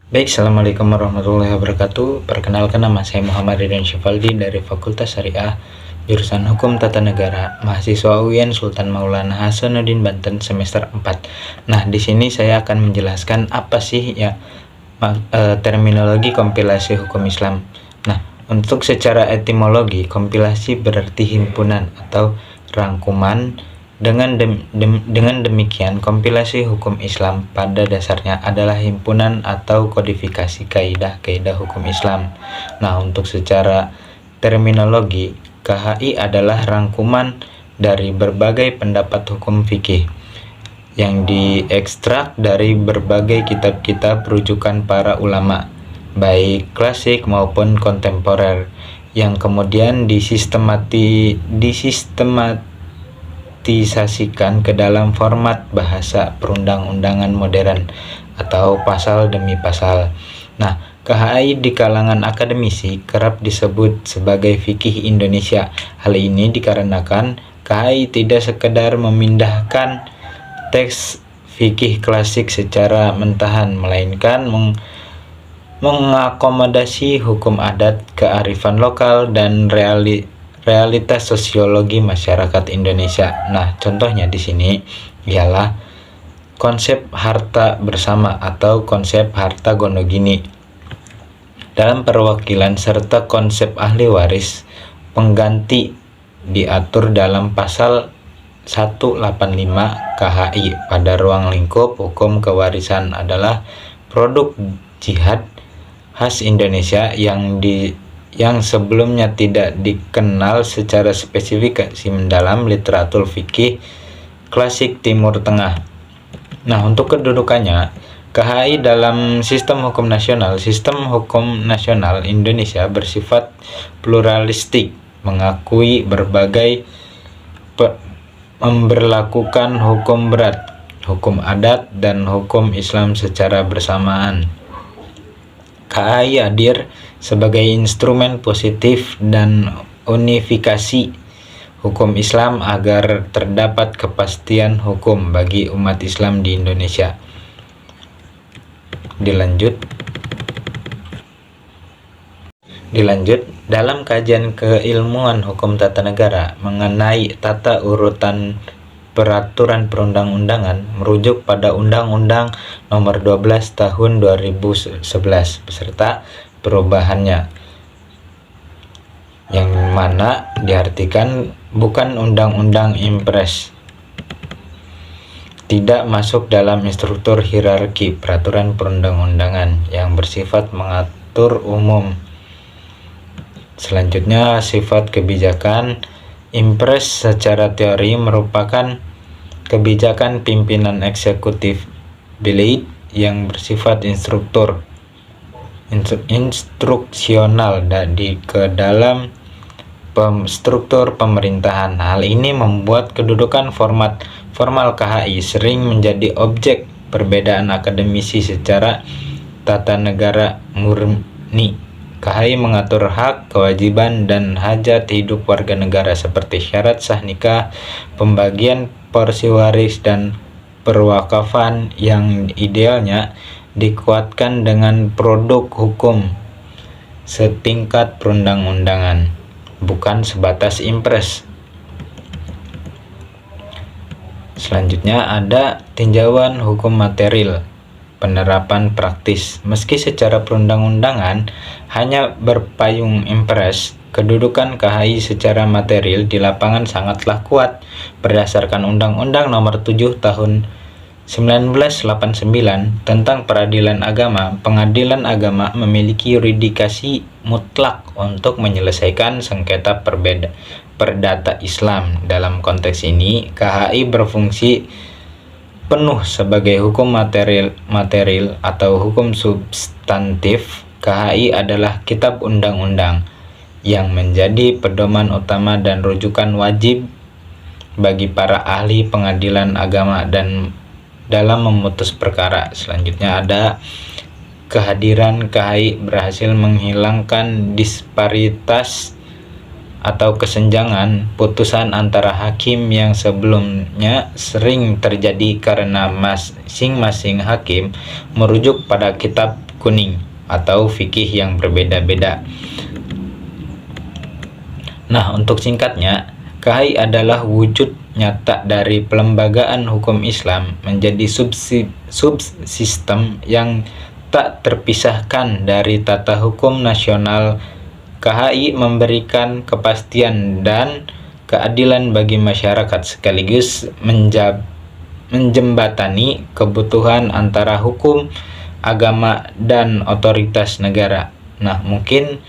Baik, Assalamualaikum warahmatullahi wabarakatuh. Perkenalkan, nama saya Muhammad Ridwan Syifaldi dari Fakultas Syariah, jurusan Hukum Tata Negara, mahasiswa UIN Sultan Maulana Hasanuddin Banten semester 4. Nah, di sini saya akan menjelaskan apa sih terminologi kompilasi hukum Islam. Nah, untuk secara etimologi, kompilasi berarti himpunan atau rangkuman. Dengan demikian, kompilasi hukum Islam pada dasarnya adalah himpunan atau kodifikasi kaidah-kaidah hukum Islam. Nah, untuk secara terminologi, KHI adalah rangkuman dari berbagai pendapat hukum fikih yang diekstrak dari berbagai kitab-kitab rujukan para ulama, baik klasik maupun kontemporer, yang kemudian disistematikan ke dalam format bahasa perundang-undangan modern atau pasal demi pasal. Nah, KHI di kalangan akademisi kerap disebut sebagai fikih Indonesia. Hal ini dikarenakan KHI tidak sekedar memindahkan teks fikih klasik secara mentahan, melainkan mengakomodasi hukum adat, kearifan lokal, dan realitas sosiologi masyarakat Indonesia. Nah, contohnya di sini ialah konsep harta bersama atau konsep harta gonogini. Dalam perwakilan serta konsep ahli waris pengganti diatur dalam pasal 185 KHI. Pada ruang lingkup hukum, kewarisan adalah produk jihad khas Indonesia yang sebelumnya tidak dikenal secara spesifik dalam literatur fikih klasik Timur Tengah. Nah, untuk kedudukannya, KHI dalam sistem hukum nasional Indonesia bersifat pluralistik, mengakui berbagai memberlakukan hukum berat, hukum adat, dan hukum Islam secara bersamaan. KHI hadir sebagai instrumen positif dan unifikasi hukum Islam agar terdapat kepastian hukum bagi umat Islam di Indonesia. Dilanjut, dalam kajian keilmuan hukum tata negara mengenai tata urutan peraturan perundang-undangan merujuk pada Undang-Undang Nomor 12 Tahun 2011 beserta perubahannya, yang mana diartikan bukan undang-undang impres, tidak masuk dalam struktur hierarki peraturan perundang-undangan yang bersifat mengatur umum. Selanjutnya, sifat kebijakan. Impres secara teori merupakan kebijakan pimpinan eksekutif Beleit yang bersifat instruksional ke dalam struktur pemerintahan. Hal ini membuat kedudukan formal KHI sering menjadi objek perbedaan akademisi secara tata negara murni. KHI mengatur hak, kewajiban, dan hajat hidup warga negara seperti syarat sah nikah, pembagian porsi waris, dan perwakafan yang idealnya dikuatkan dengan produk hukum setingkat perundang-undangan, bukan sebatas impres. Selanjutnya ada tinjauan hukum material, penerapan praktis. Meski secara perundang-undangan hanya berpayung impres, kedudukan KHI secara material di lapangan sangatlah kuat. Berdasarkan Undang-Undang Nomor 7 Tahun 1989 tentang peradilan agama, pengadilan agama memiliki yurisdiksi mutlak untuk menyelesaikan sengketa perdata Islam. Dalam konteks ini, KHI berfungsi penuh sebagai hukum material atau hukum substantif. KHI adalah kitab undang-undang yang menjadi pedoman utama dan rujukan wajib bagi para ahli pengadilan agama dan dalam memutus perkara. Selanjutnya ada kehadiran KHI berhasil menghilangkan disparitas atau kesenjangan putusan antara hakim yang sebelumnya sering terjadi karena masing-masing hakim merujuk pada kitab kuning atau fikih yang berbeda-beda. Nah, untuk singkatnya, KHI adalah wujud nyata dari pelembagaan hukum Islam menjadi subsistem yang tak terpisahkan dari tata hukum nasional. KHI memberikan kepastian dan keadilan bagi masyarakat sekaligus menjembatani kebutuhan antara hukum, agama, dan otoritas negara. Nah, mungkin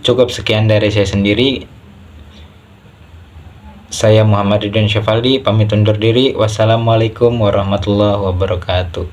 cukup sekian dari saya sendiri. Saya Muhammad Ridwan Syafaldi, pamit undur diri. Wassalamualaikum warahmatullahi wabarakatuh.